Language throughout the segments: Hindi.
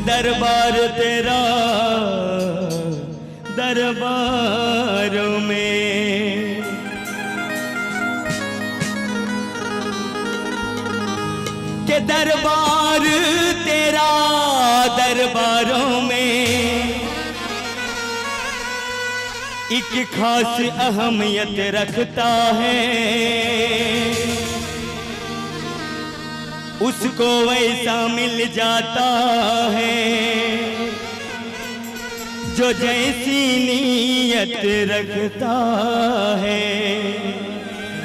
दरबार तेरा दरबार में, के दरबार तेरा दरबारों में एक खास अहमियत रखता है। उसको वैसा मिल जाता है जो जैसी नीयत रखता है।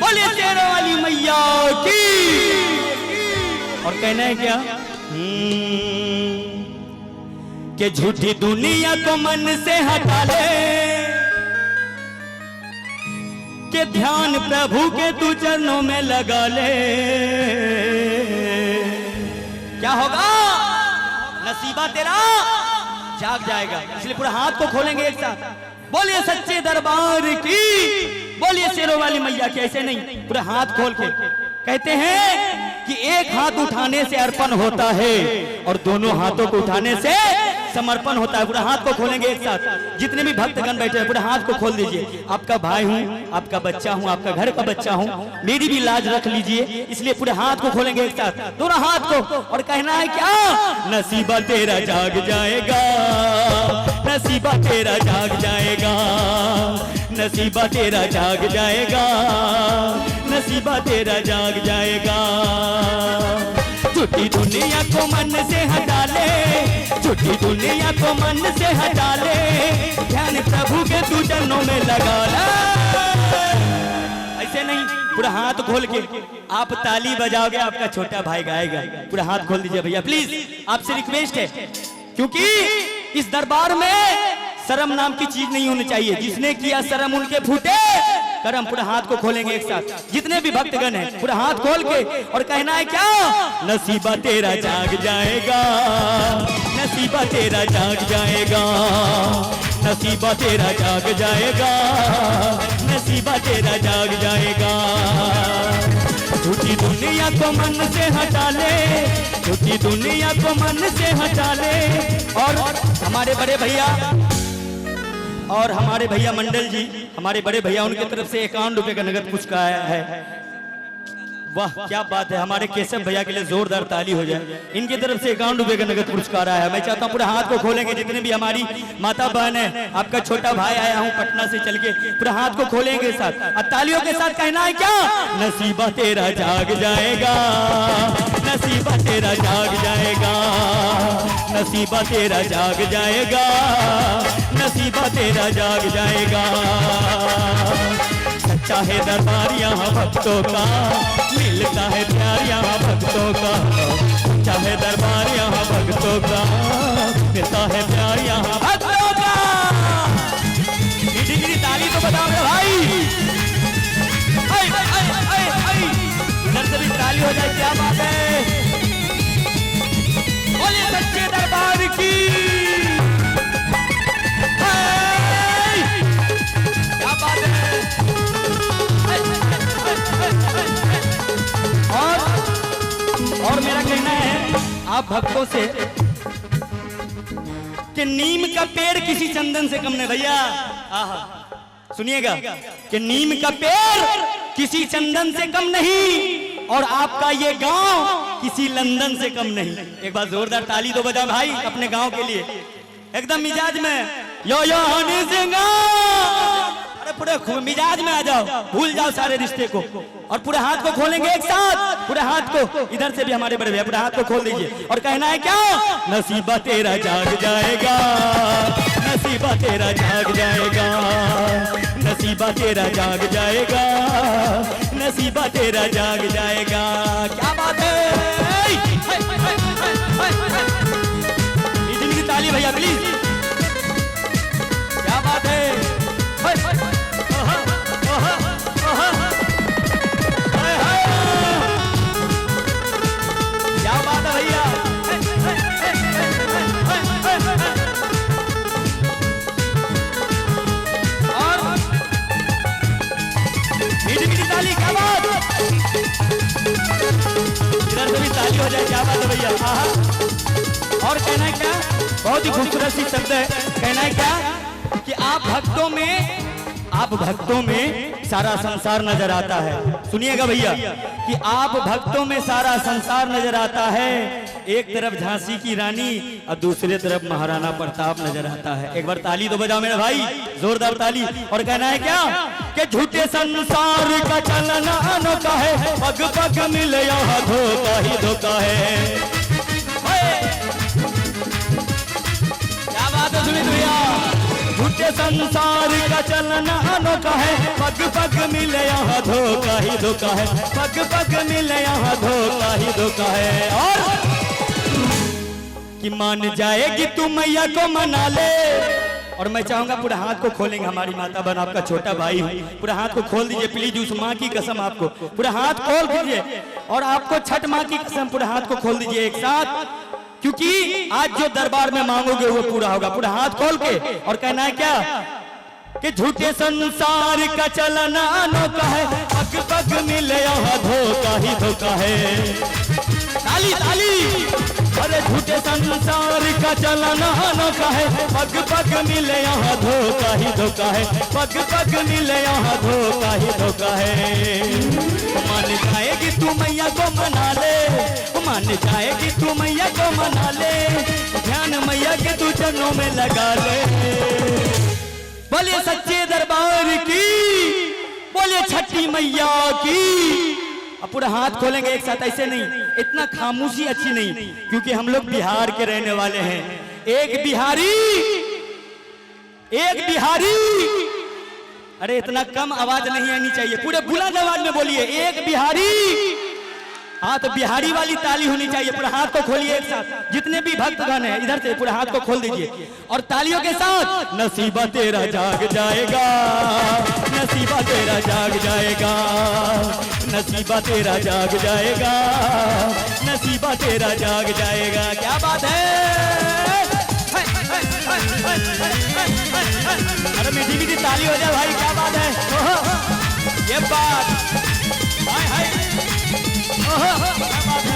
बोले शेरों वाली मैया की। और कहना है क्या कि झूठी दुनिया को मन से हटा ले, के ध्यान प्रभु के तू चरणों में लगा ले। क्या होगा? नसीबा तेरा जाग जाएगा। इसलिए पूरा हाथ को खोलेंगे एक साथ। बोलिए सच्चे दरबार की, बोलिए शेरों वाली मैया की। ऐसे नहीं, पूरा हाथ खोल के कहते हैं कि एक हाथ उठाने से अर्पण होता है और दोनों हाथों को उठाने से समर्पण होता है। पूरा हाथ को खोलेंगे एक साथ। जितने भी भक्तगण बैठे हैं पूरा हाथ को खोल दीजिए। आपका भाई हूँ, आपका बच्चा हूँ, आपका घर का बच्चा हूँ, मेरी भी लाज रख लीजिए। इसलिए पूरे हाथ को खोलेंगे एक साथ, दोनों हाथ को। और कहना है क्या? नसीबा तेरा जाग जाएगा, नसीबा तेरा जाग जाएगा, नसीबा तेरा जाग जाएगा, नसीबा तेरा जाग जाएगा। झूठी दुनिया को मन से हटा ले, झूठी दुनिया को मन से हटा ले, ध्यान प्रभु के तू चरणों में लगा ले। ऐसे नहीं, पूरा हाथ खोल के आप ताली बजाओगे, आपका छोटा भाई गाएगा। पूरा हाथ खोल दीजिए भैया प्लीज, आपसे रिक्वेस्ट है। क्योंकि इस दरबार में शर्म नाम की चीज नहीं होनी चाहिए। जिसने किया शर्म उनके फूटे करम। पूरा हाथ को खोलेंगे एक साथ। जितने भी भक्तगण हैं पूरा हाथ खोल के और कहना है क्या? नसीबा तेरा जाग जाएगा, नसीबा तेरा जाग जाएगा, नसीबा तेरा जाग जाएगा, नसीबा तेरा जाग जाएगा। झूठी दुनिया को मन से हटा ले, झूठी दुनिया को मन से हटा ले। और हमारे बड़े भैया और हमारे भैया मंडल जी, हमारे बड़े भैया, उनकी तरफ से 51 रुपए का नगद पुरस्कार आया है। वाह क्या बात है। हमारे केशव भैया के लिए जोरदार ताली हो जाए। इनकी तरफ से 51 रुपए का नगद पुरस्कार आया है। मैं चाहता हूँ पूरा हाथ को खोलेंगे। जितने भी हमारी माता बहन है, आपका छोटा भाई आया हूँ पटना से चल के, पूरा हाथ को खोलेंगे साथ और तालियों के साथ कहना है क्या? नसीबा तेरा जाग जाएगा, नसीबा तेरा जाग जाएगा, नसीबा तेरा जाग जाएगा, नसीबा तेरा जाग जाएगा। सच्चा है दरबार यहाँ भक्तों का, मिलता है प्यार यहाँ भक्तों का। सच्चा है दरबार यहाँ भक्तों का, मिलता है प्यार यहाँ भक्तों का। मीठी ताली तो बताओ मेरे भाई। इधर से भी ताली हो जाए। क्या बात है? बोलिए सच्चे दरबार की। क्या बात है? और मेरा कहना है आप भक्तों से कि नीम का पेड़ किसी चंदन से कम नहीं भैया। आहा सुनिएगा कि नीम का पेड़ किसी चंदन से कम नहीं और आपका ये गांव किसी लंदन से कम नहीं। एक बार जोरदार ताली तो बजा भाई अपने गांव के लिए। एकदम मिजाज में यो हनी सिंह। अरे पूरे मिजाज में आ जाओ, भूल जाओ सारे रिश्ते को। और पूरे हाथ को खोलेंगे एक साथ, पूरे हाथ को। इधर से भी हमारे बड़े भैया पूरे हाथ को खोल दीजिए और कहना है क्या? नसीबा तेरा जाग जाएगा, नसीबा तेरा जाग जाएगा, नसीबा तेरा जाग जाएगा, नसीबा तेरा जाग जाएगा। क्या बात है? इतनी ताली भैया प्लीज। क्या बात है? क्या बात है भैया? और मीठी मीठी ताली। क्या बात? इधर से भी ताली हो जाए। क्या बात है भैया? और और कहना है क्या, बहुत ही खूबसूरत सी शब्द है, कहना है क्या कि आप भक्तों में सारा संसार नजर आता है। सुनिएगा भैया कि आप भक्तों में सारा संसार नजर आता है, एक तरफ झांसी की रानी और दूसरी तरफ महाराणा प्रताप नजर आता है। एक बार ताली तो बजाओ मेरे भाई, जोरदार ताली। और कहना है क्या कि झूठे संसार का चलना अनोखा है, पग पग मिले यहाँ धोखा ही धोखा है। क्या बात है सुमित भैया, झूठे संसार का चलना अनोखा है, पग पग मिले यहाँ धोखा ही धोखा है, पग पग मिले यहाँ धोखा ही धोखा है। और कि मान जाएगी तू मैया को मना ले। और मैं चाहूंगा पूरा हाथ को खोलेंगे, हमारी माता बहन आपका छोटा भाई हूँ, पूरा हाथ को खोल दीजिए प्लीज, उस माँ की कसम आपको पूरा हाथ खोल दीजिए। और आपको छठ माँ की कसम पूरा हाथ को खोल दीजिए एक साथ, क्योंकि आज जो दरबार में मांगोगे वो पूरा होगा। पूरा हाथ खोल के और कहना है क्या कि झूठे संसार का चलना अनोखा है, पग पग मिले यहाँ धोखा ही धोखा है। ताली ताली। अरे झूठे संसार का चलना अनोखा है, पग पग मिले यहाँ धोखा ही धोखा है, पग पग मिले यहाँ धोखा ही धोखा है। मान जाएगी तू मैया को मना ले, मान जाएगी तू मैया को मना ले, ध्यान मैया के तू चरणों में लगा ले। बोलिए सच्चे दरबार की, बोलिए छठी मैया की। अब पूरा हाथ खोलेंगे एक साथ, ऐसे नहीं, इतना खामोशी अच्छी नहीं, क्योंकि हम लोग बिहार के रहने वाले हैं। एक बिहारी, अरे इतना कम आवाज नहीं आनी चाहिए, पूरे बुलंद आवाज में बोलिए, एक बिहारी। हाँ तो बिहारी वाली ताली होनी चाहिए। पूरा हाथ को खोलिए एक साथ, जितने भी भक्तगण हैं इधर से पूरा हाथ को खोल दीजिए और तालियों के साथ। नसीबा तेरा जाग जाएगा, नसीबा तेरा जाग जाएगा, नसीबा तेरा जाग जाएगा, नसीबा तेरा जाग जाएगा। क्या बात है, अरे मीठी मीठी ताली हो जाए भाई, क्या बात है। ये बात हाय हाय, क्या बात है,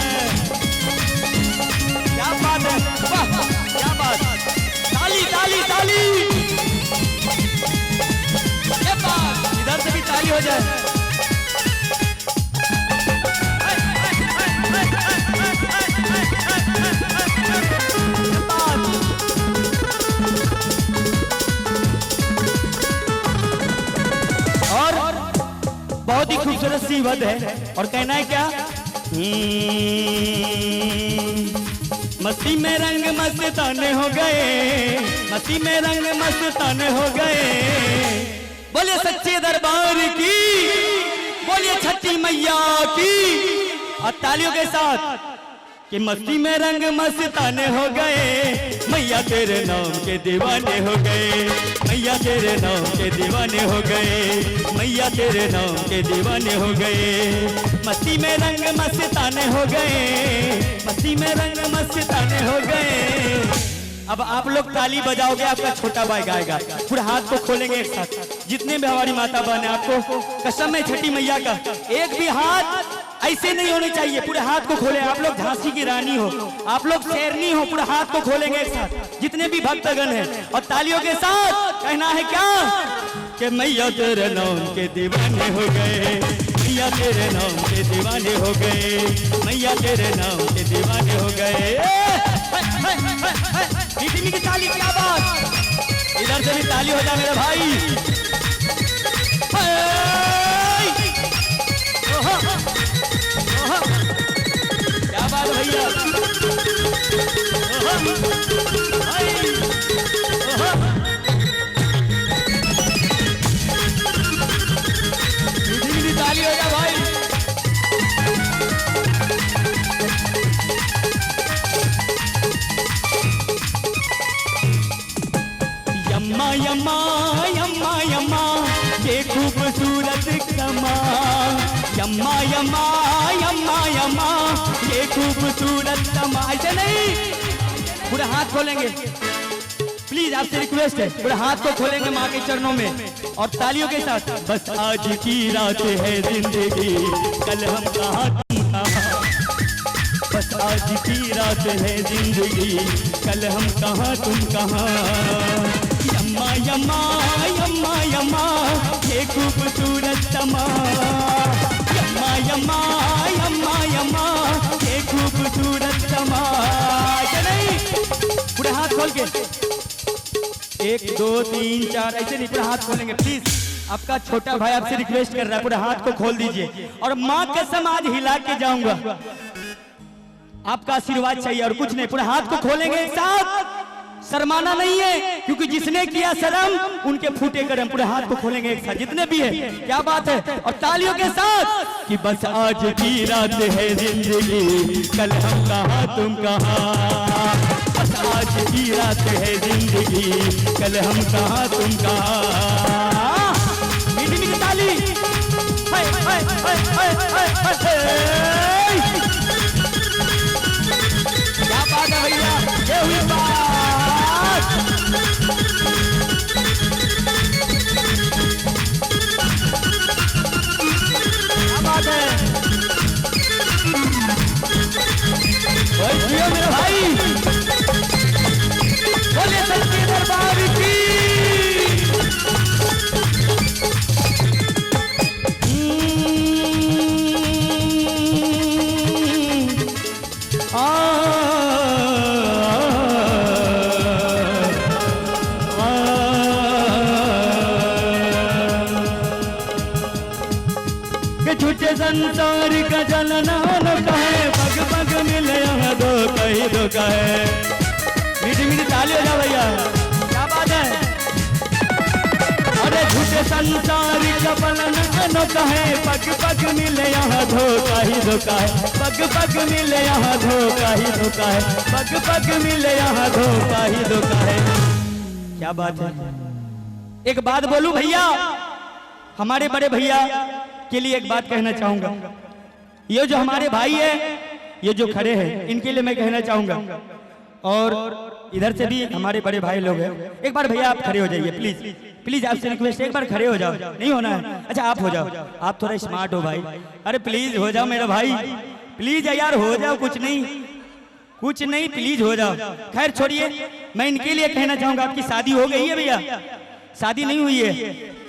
क्या बात है, वाह क्या बात, ताली ताली ताली। ये बात, इधर से भी ताली हो जाए। और बहुत ही खूबसूरत सी वध है और कहना है क्या, मस्ती में रंग मस्ताने हो गए, मस्ती में रंग मस्ताने हो गए। बोलिए सच्चे दरबार की, बोलिए छठी मैया की। और तालियों के साथ कि मस्ती में रंग मस्ताने हो गए, मैया तेरे नाम के दीवाने हो गए, मैया तेरे नाम के दीवाने हो गए, मैया तेरे नाम के दीवाने हो गए। मस्ती में रंग मस्ताने हो गए, मस्ती में रंग मस्ताने हो गए। अब आप लोग ताली बजाओगे, आपका छोटा भाई गाएगा। पूरा हाथ को खोलेंगे एक साथ, जितने भी हमारी माता बहन है, आपको कसम है छठी मैया का, एक भी हाथ ऐसे नहीं होने चाहिए। पूरे हाथ को खोले, आप लोग झांसी की रानी हो, आप लोग शेरनी हो, पूरा हाथ को खोलेंगे एक साथ, जितने भी भक्तगण हैं। और तालियों के साथ कहना है क्या कि मैया तेरे नाम के दीवाने हो गए, मैया तेरे नाम के दीवाने हो गए, मैया तेरे नाम के दीवाने हो गए। मीठी मीठी ताली, क्या बात, इधर से भी ताली हो जाए मेरे भाई। क्या बात भैया, मीठी मीठी ताली हो जाए भाई। यम्मा यम्मा यम्मा यम्मा ये खूबसूरत कमा, यम्मा यम्मा यम्मा यम्मा ये खूबसूरत कमा। ऐसे नहीं, पूरा हाथ खोलेंगे प्लीज, आपसे रिक्वेस्ट है, पूरा हाथ को खोलेंगे माँ के चरणों में और तालियों के साथ। बस आज की रात है जिंदगी, कल हम कहाँ तुम कहाँ, बस आज की रात है जिंदगी, कल हम कहाँ तुम कहाँ। यम्मा यम्मा यम्मा यम्मा ये खूबसूरत समा, यम्मा यम्मा यम्मा यम्मा ये खूबसूरत समा। पूरे हाथ खोल के 1 2 3 4 ऐसे नहीं, पूरा हाथ खोलेंगे प्लीज। आपका छोटा भाई आपसे रिक्वेस्ट कर रहा है, पूरे हाथ को खोल दीजिए। और माँ कसम आज हिला के जाऊंगा, आपका आशीर्वाद चाहिए और कुछ नहीं। पूरे हाथ को खोलेंगे एक साथ, शर्माना नहीं है, क्योंकि जिसने किया शर्म उनके फूटे करम। पूरे हाथ को खोलेंगे एक साथ जितने भी है, क्या बात है। और तालियों के साथ कि बस आज की रात है जिंदगी, कल हम कहाँ तुम कहाँ। बस आज की रात है जिंदगी, कल हम कहाँ तुम कहाँ। मीठी मीठी ताली, हाय हाय हाय हाय हाय हाय। क्या बात है भैया, ये हुई बात। क्या बात है, जियो मेरे भाई, बोले सच्चे दरबार की। झूठे संसार का जलना न कहे, पग पग मिले यहाँ दो कहीं दो कहे। मीठी मीठी ताली हो जा भैया, क्या बात है। अरे झूठे संसार का जलना न कहे, पग पग मिले यहाँ दो कहीं दो कहे। पग पग मिले यहाँ दो कहीं दो कहे, पग पग मिले यहाँ दो कहीं दो कहे। क्या बात है। एक बात बोलूं भैया, हमारे बड़े भैया के लिए एक बात कहना चाहूंगा। ये जो हमारे भाई है, ये जो खड़े हैं, इनके लिए मैं कहना चाहूंगा। और इधर से भी हमारे बड़े भाई लोग हैं। एक बार भैया आप खड़े हो जाइए प्लीज, प्लीज आपसे रिक्वेस्ट, एक बार खड़े हो जाओ। नहीं होना है, अच्छा आप हो जाओ, आप थोड़ा स्मार्ट हो भाई। अरे प्लीज हो जाओ मेरा भाई, प्लीज यार हो जाओ, कुछ नहीं प्लीज हो जाओ। खैर छोड़िए, मैं इनके लिए कहना चाहूंगा। आपकी शादी हो गई है भैया? शादी नहीं हुई है?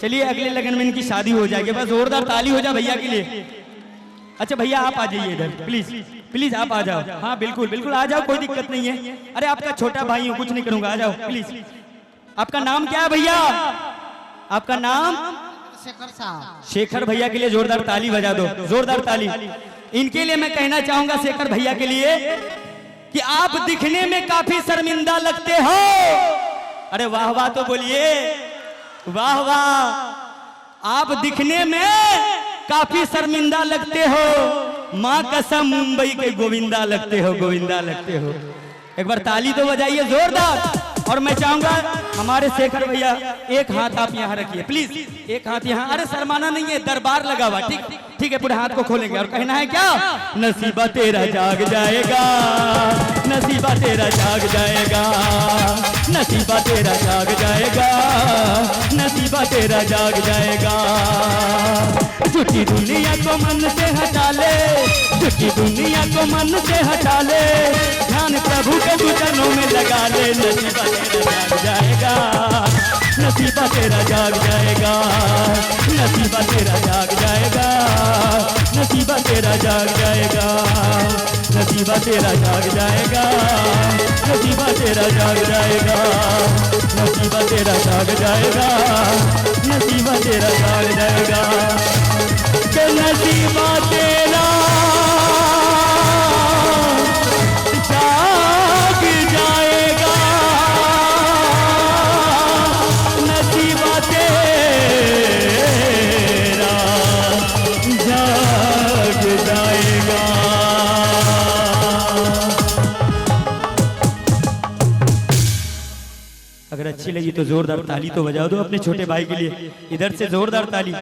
चलिए अगले लगन में इनकी शादी हो जाएगी। बस जोरदार ताली हो जाए भैया के लिए। अच्छा भैया आप आ जाइए इधर प्लीज, प्लीज आप आ जाओ। हाँ बिल्कुल बिल्कुल आ जाओ, कोई दिक्कत नहीं है। अरे आपका छोटा भाई हूँ, कुछ नहीं करूंगा, आ जाओ प्लीज। आपका नाम क्या है भैया? आपका नाम? शेखर साहब। शेखर भैया के लिए जोरदार ताली बजा दो, जोरदार ताली। इनके लिए मैं कहना चाहूंगा, शेखर भैया के लिए, कि आप दिखने में काफी शर्मिंदा लगते हो। अरे वाह वाह तो बोलिए, वाह वाह। आप दिखने में काफी शर्मिंदा लगते हो, माँ कसम मुंबई के गोविंदा लगते हो, गोविंदा लगते हो। एक बार ताली तो बजाइए जोरदार। और मैं चाहूंगा हमारे शेखर भैया, एक हाथ आप यहाँ रखिए प्लीज, एक हाथ यहाँ। अरे शर्माना नहीं है, दरबार लगा हुआ, ठीक ठीक है। पूरे हाथ को खोलेंगे और कहना है क्या? नसीबा तेरा जाग जाएगा, नसीबा तेरा जाग जाएगा, नसीबा तेरा जाग जाएगा, नसीबा तेरा जाग जाएगा। झूठी दुनिया को मन से हटा ले, झूठी दुनिया को मन से हटा ले, ध्यान प्रभु के चरणों में लगा ले। नसीबा तेरा जाग जाएगा, नसीबा तेरा जाग जाएगा, नसीबा तेरा जाग जाएगा, नसीबा तेरा जाग जाएगा, नसीबा तेरा जाग जाएगा, नसीबा तेरा जाग जाएगा, नसीबा तेरा जाग जाएगा, नसीबा तेरा जाग जाएगा, नसीबा तेरा जाग जाएगा, नसीबा तेरा जाग जाएगा। अगर अच्छी लगी तो जोरदार ताली तो बजा दो अपने छोटे भाई के लिए, इधर से जोरदार ताली।